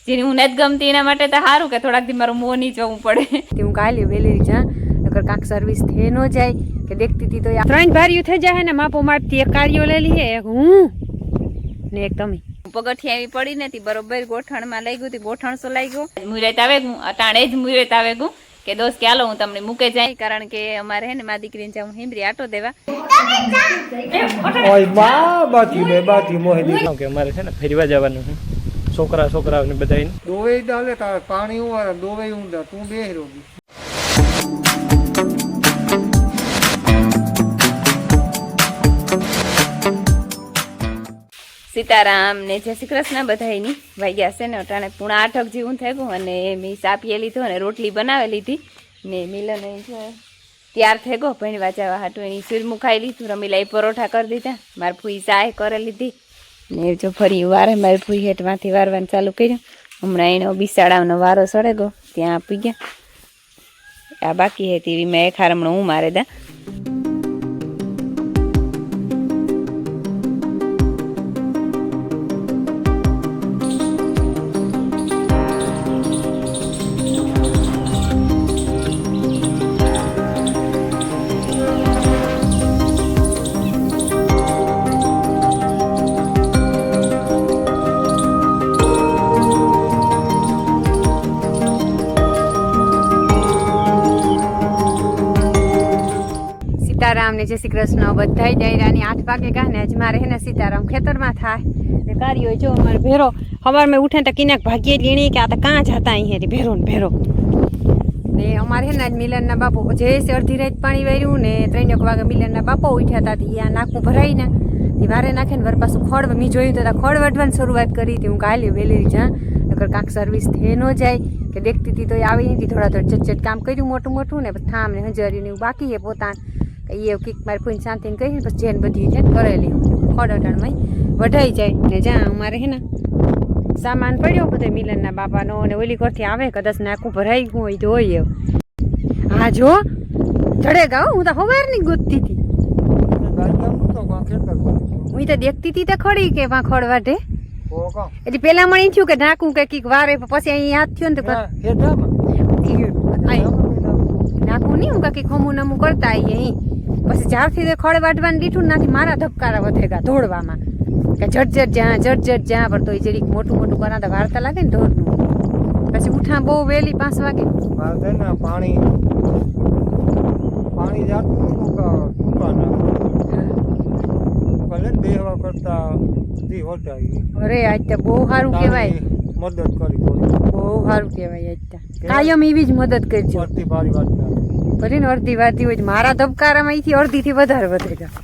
જેની હું નથી ગમતી એના માટે તો સારું કે થોડાક દી મારું મોં નહીં જોવું પડે. હું કાલે વેલી જા નકર કાંક સર્વિસ થઈ ન જાય કે દેખતી હતી તો 3 ભારીઓ થઈ જાય ને માપો માપતી એક કાર્યો લઈ લઈએ એક હું ને એક તમે. પગઠી આવી પડી નથી બરોબર ગોઠણમાં લઈ ગયું ગોઠણ સો લઈ ગયું મુરત આવે ગયું અટાણે જ મુરત આવે ગયું કે દોસ્ત કે હાલો હું તમને મૂકે જાય કારણ કે અમારે હે ને મારી દીકરીને જાઉં હિમરી આટો દેવા. ઓય બા બાતી બે બાતી મોહી કે અમારે છે ને ફેરવા જવાનું છે છોકરાઓને બધાને દોવે ડાલે તાર પાણી ઉવા દોવે ઊંડા તું બેહરો સીતારામ ને જય શ્રી કૃષ્ણ બધાની વાગ્યા છે ને અટાણે 7:30 જેવું થઈ ગયું અને મેં સાપીએ લીધું અને રોટલી બનાવી લીધી ને મિલન તૈયાર થઈ ગયો ભણવા જવા હાટું એની સુરમું ખાઈ લીધું રમીલા પરોઠા કરી દીધા મારી ફૂઈ ચાય કરી લીધી ને જો ફરી વારે મારી ફૂઈ હેઠમાંથી વારવાનું ચાલુ કર્યું હમણાં એનો બિસાડાનો વારો સડે ગયો ત્યાં આપી ગયા આ બાકી હતી મેં એક હારમણું હું મારે દા. સીતારામ ને જય શ્રી કૃષ્ણ બધાય ડાયરાની 8 વાગે ગા ને મારે હે ને સીતારામ ખેતરમાં થાય ને કાર્યો જો અમારે ભેરો સવાર મેં ઉઠે તો કિનાક ભાગીએ લીણી કે આ તો કાં જતા અહીં ભેરો ને ભેરો ને અમારે હે ને આજ મિલનના બાપો જે અડધી રાત પાણી વાર્યું ને 3 વાગે મિલનના બાપો ઉઠ્યા હતા ત્યાં નાકું ભરાઈ ને એ વારે નાખે ને વર પાછું ખોડ મેં જોયું તો ખોડ વાટવાની શરૂઆત કરી હતી હું કાલે વેલી જા નકર કાંક સર્વિસ થઈ ન જાય કે દેખતી હતી તો આવી નથી થોડા ચટ કામ કર્યું મોટું મોટું ને થામ ને હજારી ને એવું બાકી હે પોતાને એ કીક મારી ફોઈને શાંતિને કહી પછી જેને બધી છે કરેલી ખોડ અટાણમાં વઢાઈ જાય ને જ્યાં અમારે હે ને સામાન પડ્યો બધો મિલનના બાપાનો અને ઓલી કરથી આવે કદાચ નાકું ભરાઈ ગયું હોય તો હોય એવું. હા જો ચડે ગા હું તો સવારની ગોતતી હતી હું તો દેખતી હતી તો ખડી કે વાં ખડ વાઢે એટલે પેલા મને થયું કે નાકું કે કીક વારે પછી અહીં હાથ થયો ને તો નાકું નહીં હું કાંઈ ખમું નમું કરતા આવીએ અહીં પછી જ્યારથી ખડ વાટવાનું દીઠું નાથી મારા ધબકારા વધે ગયા દોડવામાં કે જટ જ્યાં પર તો એ જરીક મોટું કરા તો વાર્તા લાગે ને ઢોરનું પછી ઉઠા બહુ વહેલી 5 વાગે પાણી અરે આજ તો બહુ સારું કહેવાય મદદ કરી બહુ સારું કહેવાય આજ તો કાયમ એવી જ મદદ કરજો ભલે ને અડધી વાતી હોય મારા ધબકારામાં અહીંથી અડધીથી વધારે વધે ગયા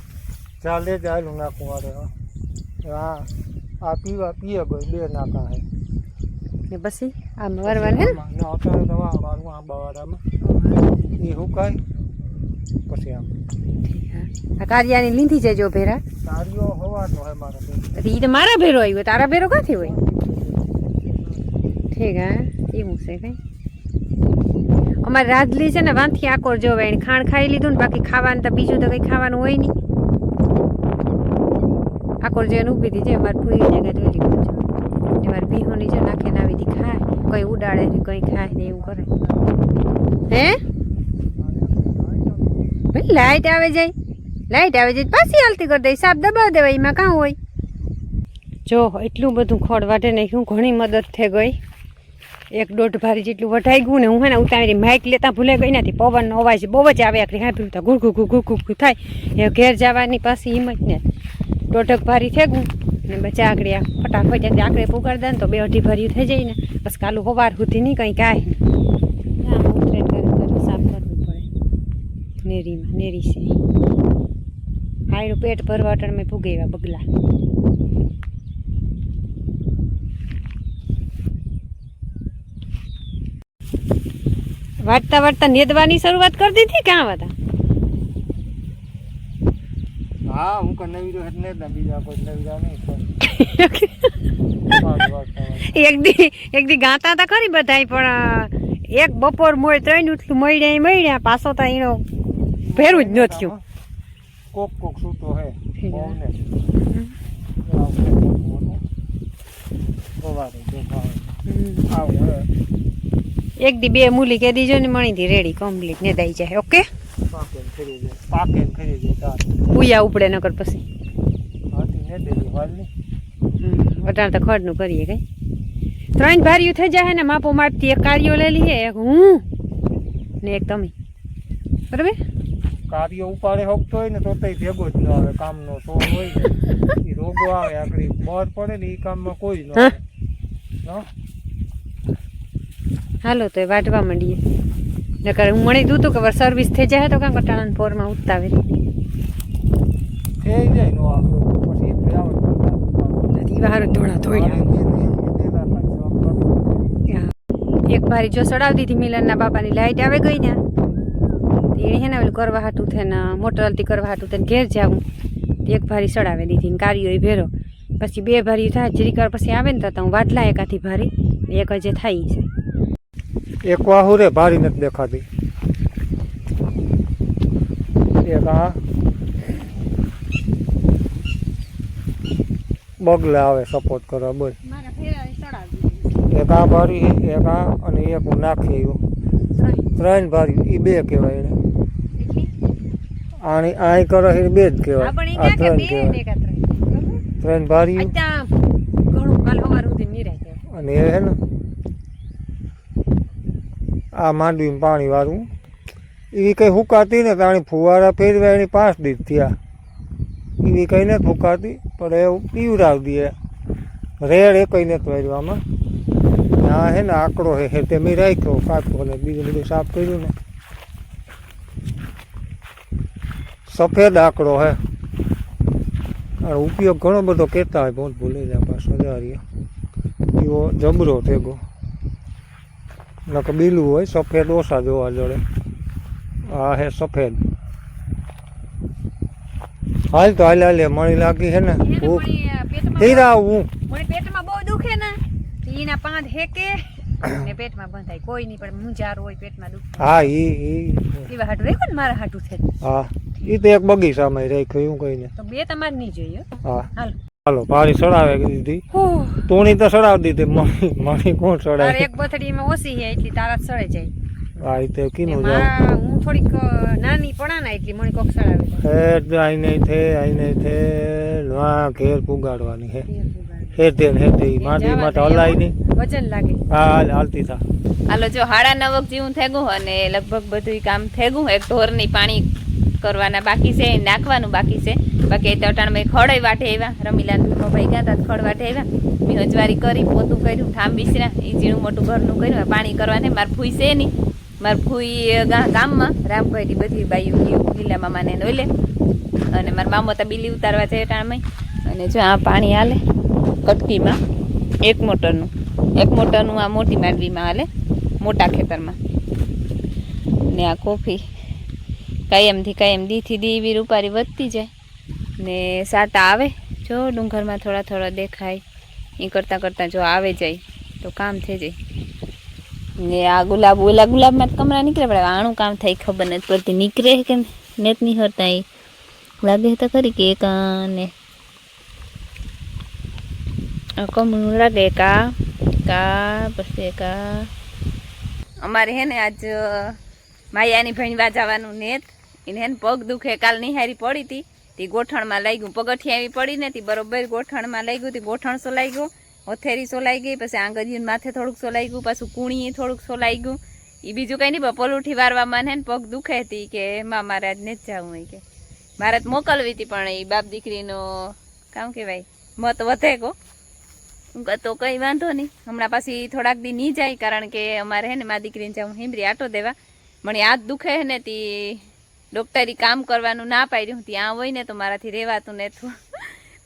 ચાલે ચાલું નાખું મારે આ પીએ ગઈ 2 નાકા હે ને પછી આ મરવાને હે ને અત્યારે દવા મારું આ બવાડામાં એ હુકાય પછી આમ આ કાર્યાની લીધી છે જો ભેરા કાર્યો હોવાનો હે મારા ઈ તો મારા ભેરો આવ્યો તારા ભેરો ક્યાંથી હોય ઠીક હા એવું છે કઈ અમારે રાજલી છે ને વાંથી આકોર જોવે એને ખાણ ખાઈ લીધું ને બાકી ખાવાનું તો બીજું તો કંઈ ખાવાનું હોય નહીં આકોર જોઈને ઊભી હતી છે મારી પૂરી જગ્યા જોઈ લીધું છે મારી ભીહોની જો નાખે ને આવી હતી ખાય કંઈ ઉડાડે ને કંઈ ખાય ને એવું કરે હે ભાઈ લાઈટ આવે જાય પાછી હાલતી કરી દે સાપ દબાવી દેવાય એમાં કાં હોય જો એટલું બધું ખોડ વાટે નાખ્યું ઘણી મદદ થઈ ગઈ 1.5 ભારી જેટલું વઢાઈ ગયું ને હું હે ને ઉતારી માઇક લેતા ભૂલે ગઈ નથી પવનનો અવાજ બહુ જ આવે આખરી હાંભળ્યું તો ગુરગુ થાય એ ઘેર જવાની પાછી હિંમત ને 1.5 ભારી થઈ ગયું ને બચા આગળ ફટાફટ આકડે પુગાડ દે ને તો 2-2.5 ભારી થઈ જાય ને બસ કાલું સવાર સુધી નહીં કંઈ કાંઈ આમ ઉતરે સાફ કરવું પડે નેરી છે હાયરું પેટ ભરવા અટણ મેં ફૂગેવા બગલા વાટતા નેદવાની શરૂઆત કરી દીધી ક્યાં હતા હા હું કઈ નવી રહ્યો એટલે ને બીજા કોઈ નવી નહીં એક દી ગાતા હતા ખરી બધાય પણ એક બપોર મોય 3 ઉઠલું મળ્યા પાછો તો એનો ભેરું જ ન થયું કોક સૂતો હે આવું હવે એક દી બે મૂલી કે દીજો ને મણીથી રેડી કમ્પ્લીટ ને દઈ જાય. ઓકે પાકે ફરી જાય તાર પૂયા ઉપડે નકર પછી હાથી ને દેલી હાલ ની અટાણ તો ખડનું કરીએ કઈ 3 ભારીયું થઈ જાય ને માપો માપથી એક કાર્યો લઈ લઈએ એક હું ને એક તમે બરાબર કાર્યો ઉપાડે હકતો હોય ને તો તઈ ભેગો જ ન આવે કામનો તો હોય ને ઈ રોગો આવે આકડી બહાર પડે ને ઈ કામમાં કોઈ ન આવે નો હાલો તો એ વાટવા માંડીએ નકર હું મણી દઉં તો કે સર્વિસ થઈ જાય તો કાં કટાણા પોરમાં ઉતાવે થઈ જાય નો આવે પછી ઈ આવે બહાર ધોળા ધોળ્યા એક ભારી જો સડાવી દીધી મિલનના બાપાની લાઈટ આવે ગઈ ને એને હે ને ઓલું કરવા હાટું થઈને મોટર હલતી કરવા હાટું થઈને ઘેર જાવું એક ભારી સડાવી દીધી ને કાર્યો ભેરો પછી 2 ભારી થાય જરીક વાર પછી આવે ને તો હું વાટલા એકાથી ભારી એક જે થાય છે એક વાહુ રે ભારી નથી દેખાતી એક આ બગલે આવે સપોર્ટ કરવા બોલ મારા ફેરા સડાવી એક આ ભારી એક આ અને એક હું નાખી આવ્યો 3 ભારી એ 2 કહેવાય એને આની આઈ કરો એ 2 જ કહેવાય આ 3 કહેવાય 3 ભારી ઘણું કાલ સવાર સુધી નિરાય અને એ હે ને આ માંડવીમાં પાણી વાળું એવી કંઈ હુકાતી ને તાણી ફુવારા ફેરવા એની 5 દિવસ થયા એવી કંઈ નથી હુકાતી પણ એવું પીવડાવી દે રેડ એ કંઈ નથી વાળવામાં આ હે ને આકડો હે તે મેં રાખ્યો કાચો ને બીજું બધું સાફ કર્યું ને સફેદ આકડો હે અને ઉપયોગ ઘણો બધો કહેતા હોય બહુ ભૂલી જાય પાછો જારીએ એવો જબરો થેગો નકર બીલું હોય સફેદ ઓછા જોવા જડે આ હે સફેદ હાલ તો હાલ મણી લાગી છે ને ભૂખ હીરા હું મને પેટમાં બહુ દુખે ને એના પાંદ હેકે ને પેટમાં બંધાય કોઈ નહીં પણ મુંજાર હોય પેટમાં દુખે હા ઈ એવા હાટું રાખ્યું ને મારા હાટું છે હા ઈ તો એક બગીચામાં રાખ્યું એવું કહીને તો 2 તમારે નહીં જોઈએ હા હાલો હાલો ભારી સડાવે દીધી તોણી તો સડાવી દીધી મણી કોણ તારે સડાવે એક બથડીમાં ઓછી છે એટલી તારા સડે જાય હા ઈ તો કીનું એમાં જાવ હું થોડીક નાની પડા ના એટલી મને કોક સડાવે આઈ નહીં થે ના ઘેર પુગાડવાની હે હેતે માંડવી માટે હલાય નહીં વજન લાગે હા હાલતી થા હાલો જો 9:30 જેવું થઈ ગયું અને લગભગ બધું કામ થઈ ગયું એક ઢોરની પાણી કરવાના બાકી છે નાખવાનું બાકી છે બાકી એ તો અટાણમાં ખડ વાટે આવ્યા રમીલા ભાઈ ગયા હતા ખડ વાટે આવ્યા મેં હજવારી કરી પોતું કર્યું ઠામ બીસરા એ ઝીણું મોટું ઘરનું કર્યું પાણી કરવાને મારે ફૂઈ છે નહીં મારે ફૂઈ ગામમાં રામભાઈની બધી બાઈઓ લીલા મામાને નોલે અને મારા મામો તો બીલી ઉતારવા જાય અટાણમાં અને જો આ પાણી હાલે કટકીમાં એક મોટરનું આ મોટી માંડવીમાં હાલે મોટા ખેતરમાં ને આ કોફી કાયમ દીથી દી એવી રૂપારી વધતી જાય ને સાટા આવે જો ડુંગરમાં થોડા દેખાય એ કરતાં જો આવે જાય તો કામ થઈ જાય ને આ ગુલાબમાં કમરા નીકળે પડે આણું કામ થાય ખબર નથી પડતી નીકળે કે નેત નહીં હરતા એ લાગે તો ખરી કે કાને કમળું લાગે કા પછી અમારે હે ને આજ માયાની ભણવા જવાનું નેત એને હે ને પગ દુખે કાલ નિહારી પડી હતી તે ગોઠણમાં લાગ્યું પગઠિયા એવી પડી ને તે બરોબર ગોઠણમાં લાગ્યું તે ગોઠણ સોલાઈ ગયું હથેરી સોલાઈ ગઈ પછી આંગળીયું માથે થોડુંક સોલાઈ ગયું પાછું કુણીએ થોડુંક સોલાઈ ગયું એ બીજું કંઈ નહીં પણ પલોઠી વારવામાં હે ને પગ દુખે હતી કે એમાં મારે આજ નથી જવું હોય કે મારે જ મોકલવી હતી પણ એ બાપ દીકરીનો કામ કહેવાય મત વધે કો તો કંઈ વાંધો નહીં હમણાં પાછી થોડાક દી નહીં જાય કારણ કે અમારે હે ને મારી દીકરીને જાઉં હિમરી આટો દેવા મને હાથ દુખે હે ને તે ડૉક્ટરી કામ કરવાનું ના પાડ્યું ત્યાં હોય ને તો મારાથી રહેવાતું ને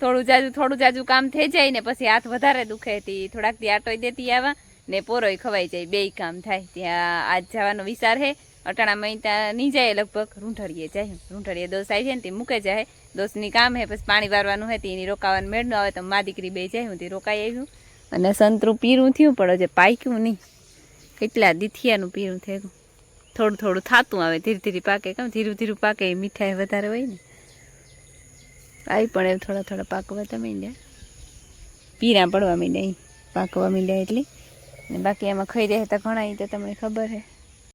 થોડું જાજુ કામ થઈ જાય ને પછી હાથ વધારે દુખે હતી થોડાક દી આટોઈ દેતી આવા ને પોરોય ખવાઈ જાય બેય કામ થાય ત્યાં આજ જવાનો વિચાર હે અટાણામાં ત્યાં નહીં જાય લગભગ રૂંઠળીએ દોસ આવી જાય ને તે મૂકે જાય દોસ્તની કામ હે પછી પાણી વારવાનું હોય એની રોકાવાનું મેળનું આવે તો મા દીકરી બે જાય હું તે રોકાઈ આવ્યું અને સંતરું પીરું થયું પણ હજે પાક્યું નહીં કેટલા દીથિયાનું પીરું થઈ ગયું થોડું થતું આવે ધીરે ધીરે પાકે કેમ ધીરું પાકે એ મીઠાઈ વધારે હોય ને આવી પણ એવું થોડા પાકવા તમે માંડ્યા પીરા પડવા માંડ્યા પાકવા માંડ્યા એટલે ને બાકી એમાં ખાઈ રહે તો ઘણા ઈ તો તમને ખબર હે.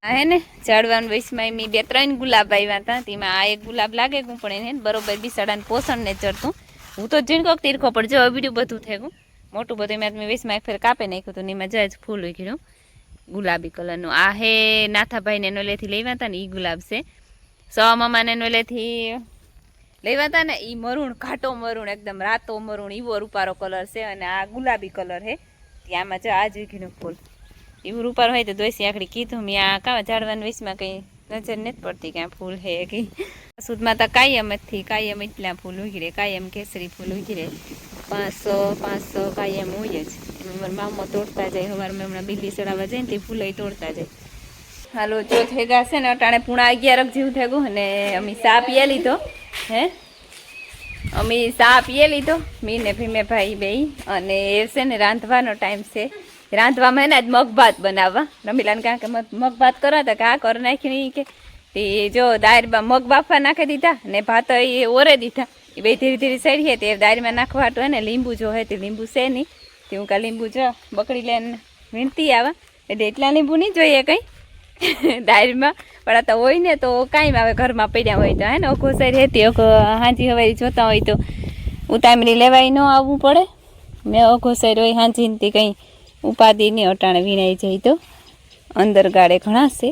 આ હે ને ઝાડવાનું વૈશમાં મેં 2-3 ગુલાબ આવ્યા હતા, તેમાં આ એક ગુલાબ લાગે ગું પણ એને બરોબર બિસાડાને પોષણ ને ચડતું. હું તો ઝીણકોક તીરખો પણ જો બીજું બધું થઈ ગયું મોટું બધું મેં વૈશમાં એક ફેર કાપી નાખ્યું હતું ને એમાં જાય ફૂલ ઉગ્યું ગુલાબી કલરનું. આ હે નાથાભાઈને નોલેથી લેવા હતા ને એ ગુલાબ છે. સવા મામાને નોલેથી લેવા હતા ને એ મરૂણ ઘાટો મરૂણ એકદમ રાતો મરૂણ એવો રૂપારો કલર છે અને આ ગુલાબી કલર છે. ત્યાંમાં જો આ જોઈનું ફૂલ એવું રૂપારો હોય તો દોઈસી આખડી કીધું મેં આ કાં ઝાડવાની વૈશમાં કંઈ નજર નથી પડતી ક્યાં ફૂલ હે કે સુધમાં તો કાયમ એટલા ફૂલ ઉગી કાયમ કેસરી ફૂલ ઉગી 500 કાયમ હોય જ. એમાં મામો તોડતા જાય સવારમાં હમણાં બીલી ચડાવવા જાય ને તે ફૂલ તોડતા જાય. હાલો જો થેગા છે ને અટાણે 11:30 જેવું થેગું અને અમે સા પીએ લીધો મી ને ભીમે ભાઈ બે અને એ છે ને રાંધવાનો ટાઈમ છે. રાંધવામાં એને જ મગ ભાત બનાવવા રમીલાને કારણ કે મગ ભાત કરવા હતા કે આ કર નાખીને કે તે જો દાળમાં મગ બાફવા નાખી દીધા ને ભાત એ ઓરે દીધા એ બે ધીરે ધીરે સડીએ તે દાળમાં નાખવા હાટું ને લીંબુ જો હોય તે લીંબુ છે નહીં તે હું કા લીંબુ જો બકડી લઈને વીણતી આવા એટલે એટલા લીંબુ નહીં જોઈએ કંઈ દાળમાં પણ આ તો હોય ને તો કાંઈ આવે ઘરમાં પડ્યા હોય તો હે ને ઓખો સાઈડ રહેતી ઓખો હાંજી હવારી જોતા હોય તો ઉતામરી લેવાય ન આવવું પડે. મેં ઓખો સાઈડ હોય હાંજીથી કંઈ ઉપાધિ નહીં અટાણે વીણાઈ જાય તો અંદર ગાળે ઘણા છે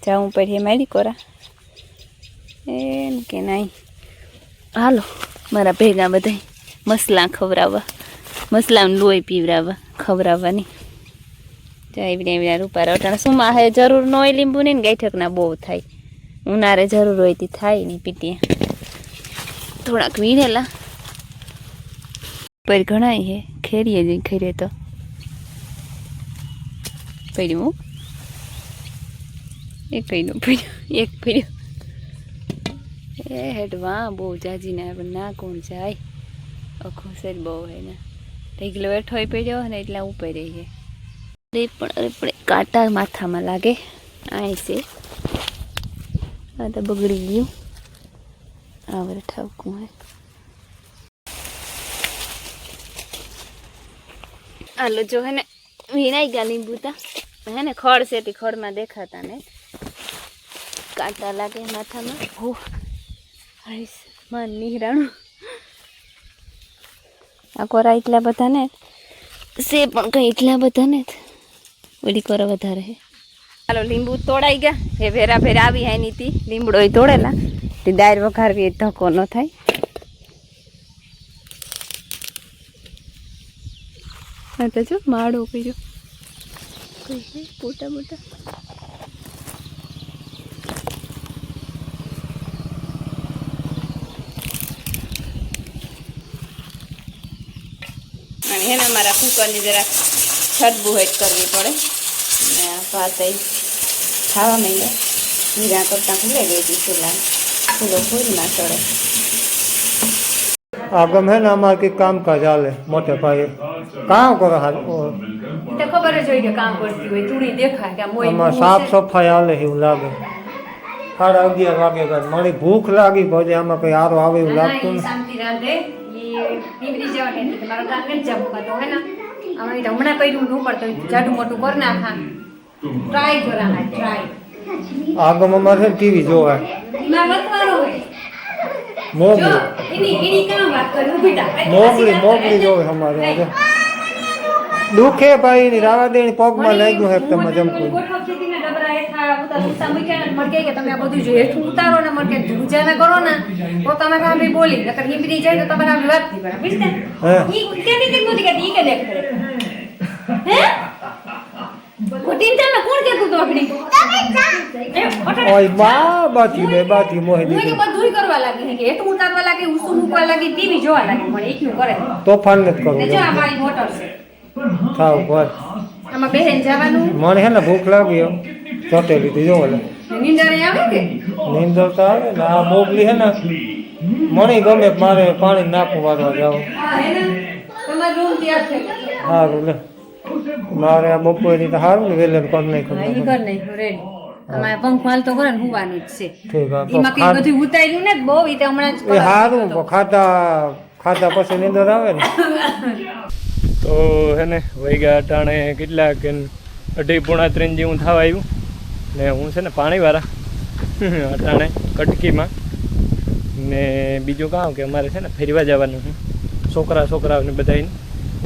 જાઉં પડીએ મારી કોરા એમ કે નહીં. હાલો મારા ભેગા બધા મસલા ખવડાવવા મસલાનું લોહી પીવડાવવા ખવડાવવાની એવડા રૂપારા અટાણે સુમાં હે જરૂર ન હોય લીંબુ નહીં ને ગાંઠકના બહુ થાય ઉનાળે જરૂર હોય તે થાય નહીં પીટીએ થોડાક વીણેલા પર ઘણા હે ખેરીએ જઈ ખેરે તો પડ્યું એક પડ્યું એ હેડવા બહુ જાજી ના કોણ જાય આખો સર બહુ હે ને ઢીકલો બેઠો પડ્યો ને એટલા ઉપર રહી પણ કાંટા માથામાં લાગે આ છે આ તો બગડી ગયું આ વર ઠાવકું હે. હાલો જો હે ને વીણાઈ ગયા લીંબુતા હે ને ખડ છે તે ખડમાં દેખાતા ને કાંટા લાગે માથામાં. હો હરીશ મન નિહરાણું આ કોરા એટલા બધા ને છે પણ કંઈ એટલા બધા ને ઓલી કોરા વધારે હે. હાલો લીંબુ તોડાઈ ગયા એ ભેરા આવી હાઈ નીતિ લીમડો એ તોડેલા તે દાળ વઘારવી એ ધક્કો ન થાય. હા તો જો માળો કર્યો મોટા મોટા અને એને અમારા કુકરની જરાક છટબુહેટ કરવી પડે ને ભાત ખાવા માંડ્યા જીરા કરતાં ભૂલે ગઈ હતી ચૂલા ચૂલો ફૂલમાં ચડે. આગમ હે ને અમારે કંઈક કામકાજ હાલે મોટે ભાઈ કામ કરો તો ખબર જ હોય કે કામ કરતી હોય તુડી દેખાય કે મોય આમાં સાફ સફાઈ હાલે એવું લાગે 11:30 વાગે કાંઈ મારી ભૂખ લાગી પછી આમાં કંઈ સારો આવે એવું લાગતું ને શાંતિ રાંધે એ પીવડી જવા દે કે મારો કામ નથી જવું તો હે ને અમે હમણાં કર્યું ન પડતો જાડું મોટું કર નાખા ટ્રાય કરા ટ્રાય આગમ અમારે છે ટીવી જોવાય એમાં વતવારો હોય મોગલી એની કામ વાત કરું બેટા મોગલી જોવે અમારે દુખે ભાઈ ની રાવા દેની પગમાં લાગ્યું હે તમે જમતું તમે આ બધું જોઈએ ઉતારો ને મરકે ધૂજાને કરો ને તો તમે કામ બોલી નકર હિંબરી જાય તો તમારે વાત નહીં કરે બુঝতে ઈ કેની કે મોદી કે ઈ કે દેખ હે કોટીન ચાલે કોણ કે તું તો આપડી ઓય બાતી મોહે હું કે બધુંય કરવા લાગી કે એટલું ઉતારવા લાગી ઉસુ મૂકવા લાગી ટીવી જોવા લાગી મને એકલું કરે તોફાન નથી કરવું જો આ મારી મોટર છે થાવ ભાઈ આમાં બેહેન જવાનું મને હે ને ભૂખ લાગી ચોટે લીધી જો ઓલે નીંદર આવે કે નીંદર તો આવે ને આ મોગલી હે ને મને ગમે મારે પાણી નાખવું વારવા જાવ હા હે ને તમારો રૂમ તૈયાર થઈ ગયો સારું લે મારે આ બપોરની તો સારું ને વેલર કર નાખ્યું હા ઈ કર નહીં રેડી અમારે પંખ હાલ તો કરે ને હુવાનું જ છે ઠીક એમાં કઈ બધું ઉતાર્યું ને બહુ ઈ તો હમણાં જ એ સારું ખાતા પછી નીંદર આવે ને તો હે ને વૈગા અટાણે કેટલા કે 2:30 જેવું થવા આવ્યું ને હું છે ને પાણીવાળા અટાણે કટકીમાં ને બીજું કામ કે અમારે છે ને ફેરવા જવાનું છે છોકરાઓને બધાને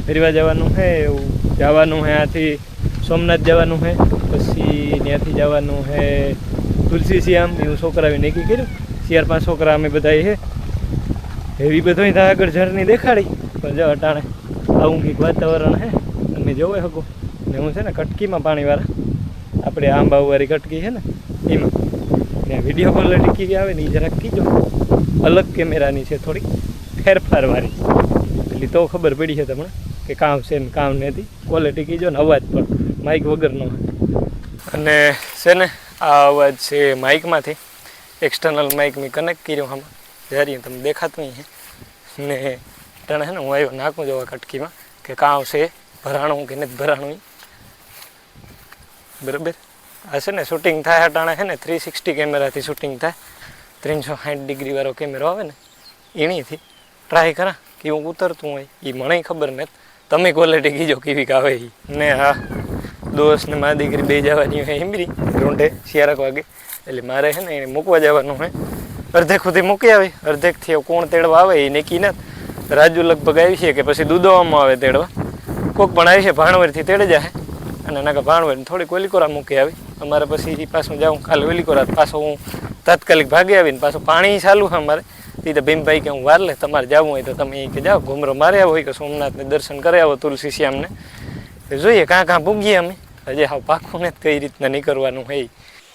ફેરવા જવાનું છે એવું જવાનું છે આથી સોમનાથ જવાનું છે પછી ત્યાંથી જવાનું છે તુલસી શ્યામ એવું છોકરાએ નક્કી કર્યું 4-5 છોકરા અમે બધા છે એવી બધું ત્યાં આગળ જર્ની દેખાડી પણ જો અટાણે આવું કંઈક વાતાવરણ છે તમે જોઈ શકો ને હું છે ને કટકીમાં પાણીવાળા આપણે આંબાવાળી કટકી છે ને એમાં ને વિડીયો ક્વોલિટી કેવી આવે ને એ જરાક કીજો અલગ કેમેરાની છે થોડીક ફેરફારવાળી એટલે તો ખબર પડી છે તમને કે કામ છે ને કામ નથી ક્વોલિટી કીજો ને અવાજ પણ માઇક વગરનો અને છે ને આ અવાજ છે માઇકમાંથી એક્સટર્નલ માઇક મેં કનેક્ટ કર્યો આમાં જ્યારે તમને દેખાતું છે ને તને છે ને હું આવ્યો નાખું જોવા કટકીમાં કે કામ છે ભરાણું કે નથી ભરાણું બરાબર આ છે ને શૂટિંગ થાય અટાણે છે ને 360 કેમેરાથી શૂટિંગ થાય 360 ડિગ્રી વાળો કેમેરો આવે ને એણીથી ટ્રાય કરા કેવું ઉતરતું હોય એ મને ખબર નથી તમે ક્વોલિટી કીજો કેવી આવે એ ને હા દોસ્ત ને મારી દીકરી બે જવાની હોય હિમરી રોંઢે 4 વાગે એટલે મારે છે ને એને મૂકવા જવાનું હોય અડધેક સુધી મૂકી આવી અડધેકથી કોણ તેડવા આવે એ નક્કી નથી રાજુ લગભગ આવી છે કે પછી દૂધવામાં આવે તેડવા કોક પણ આવી છે ભાણવરથી તેડે જાય અને નાકા ભાણવર થોડીક વેલીકોરા મૂકી આવી અમારે પછી પાછું જાઉં કાલે વેલીકોરા પાછો હું તાત્કાલિક ભાગી આવીને પાછું પાણી ચાલુ છે અમારે તે તો ભીમભાઈ કે હું વાર લે તમારે જવું હોય તો તમે કે જાઓ ઘુમરો મારે આવો હોય કે સોમનાથને દર્શન કરી આવો તુલસી શ્યામને જોઈએ કાં ભૂગીએ અમે હજી હાવ પાકું ને કઈ રીતના નહીં કરવાનું હોય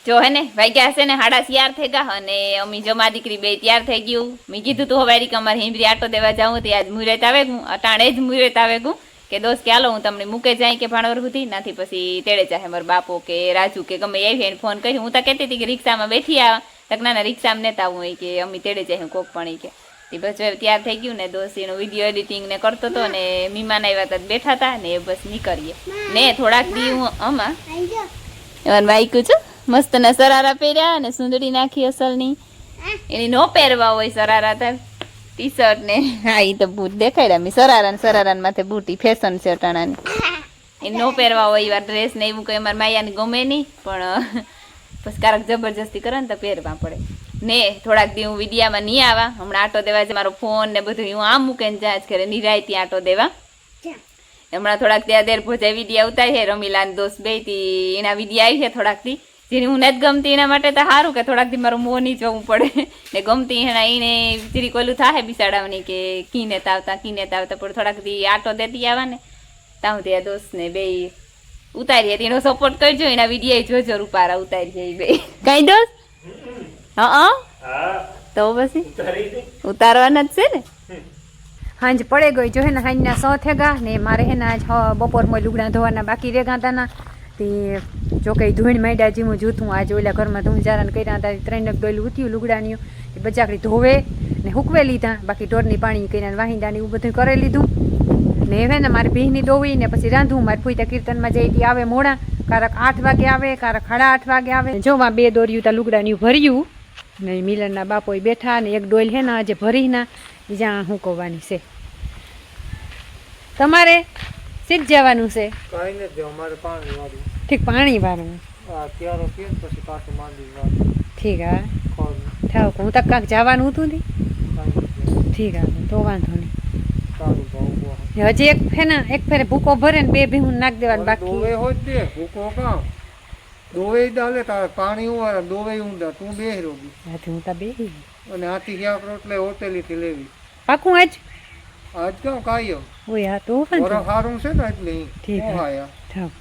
જો હે ને વાગ્યા હશે ને 4:30 થઈ ગયા અને અમી જમા દીકરી બે તૈયાર થઈ ગયું મેં કીધું તું હવે કે અમારે હિમરી આટો દેવા જાઉં તે આજ મુરત આવે ગું અટાણે જ મુરત આવે ગું કે દોસ્ત કે હાલો હું તમને મૂકે જાય કે ભાણવર સુધી નાથી પછી તેડે જાય મારા બાપો કે રાજુ કે ગમે આવી એને ફોન કરી હું તો કહેતી હતી કે રિક્ષામાં બેઠી આવા તક ના રિક્ષામાં નેતા હું હોય કે અમી તેડે જાય કોક પણ કે તે બસ તૈયાર થઈ ગયું ને દોસ્ત એનો વિડીયો એડિટિંગ ને કરતો હતો ને મીમાન આવ્યા હતા બેઠા હતા ને બસ નીકળીએ ને થોડાક દી હું આમાં એમાં વાઈકું છું મસ્ત ના સરારા પહેર્યા અને સુંદરી નાખી અસલની એની નો પહેરવા હોય સરારા થાય ટી શર્ટ ને હા એ તો બૂટ દેખાડ્યા મેં સરારા માથે બૂટી ફેશન છે અટાણાની એ નો પહેરવા હોય એવા ડ્રેસ ને એવું કંઈ અમારે માયાને ગમે નહીં પણ પછી કારક જબરજસ્તી કરે ને તો પહેરવા પડે ને થોડાક દી હું વિડીયામાં નહીં આવા હમણાં આટો દેવા છે મારો ફોન ને બધું હું આમ મૂકીને જાય જ કરે નિરાય ત્યાં આટો દેવા હમણાં થોડાક ત્યાં દેર ભોજાય વિડીયા ઉતારી છે રમીલાન દોસ્ત બે થી એના વિડીયા આવી છે થોડાક દી જેની હું નથી ગમતી એના માટે તો સારું કે થોડાક દી મારું મોં નહીં જોવું પડે ને ગમતી એના એને જરી કોલું થાય બિસાડાવની કે કીને તાવતા પણ થોડાક દી આટો દેતી આવા ને તાહું ત્યાં દોસ્ત ને બે ઉતારી હતી એનો સપોર્ટ કરજો એના વિડીયો જોજો રૂપારા ઉતારી જાય બે કઈ દોસ્ત હા તો પછી ઉતારવાના જ છે ને હાંજ પડે ગઈ જો હે ને હાંજના 100 થેગા ને મારે હે ને આજ બપોરમાં લુગડા ધોવાના બાકી રેગા તાના તે જો કંઈ ધોઈને માંડ્યા જેવું જૂથું આજે ઓલા ઘરમાં ધૂંજારાને કર્યા હતા 3 ડોલું ઉત્યું લુગડાની એ બજાકડી ધોવે ને હૂકવે લીધા બાકી ઢોરની પાણી કર્યા વાહિંદાની એવું બધું કરી લીધું ને હવે ને મારી ભીહની દોવી ને પછી રાંધું મારી ફૂઈતા કીર્તનમાં જઈ આવે મોડા કારક 8 વાગે આવે કારક 8:30 વાગે આવે જોવા 2 દોર્યું તા લુગડાની ભર્યું ને મિલનના બાપોય બેઠા ને એક ડોલ હે ને આજે ભરીના જ્યાં હુંકવવાની છે તમારે સીધ જવાનું છે કાંઈ નથી અમારે પાણી વાળું ઠીક પાણી વાળું અત્યારે કે પછી પાછું માંડી વાળું ઠીક હા ઠાવ હું તો કાંક જવાનું હતું ને ઠીક હા તો વાંધો નહીં હજી એક ફેના એક ફેરે ભૂકો ભરે ને 2 ભીહું નાખ દેવાનું બાકી દોવે હોય તે ભૂકો કામ દોવે ડાલે તારે પાણી ઉવાળે દોવે ઊંડા તું બેહી રોગી હું તો બેહી અને આથી ક્યાંક રોટલે હોટેલીથી લેવી પાકું આજ આજ કેમ કાયો ઓય હા તો વાંધો સારું છે ને એટલે ઠીક હું આયા ઠાવ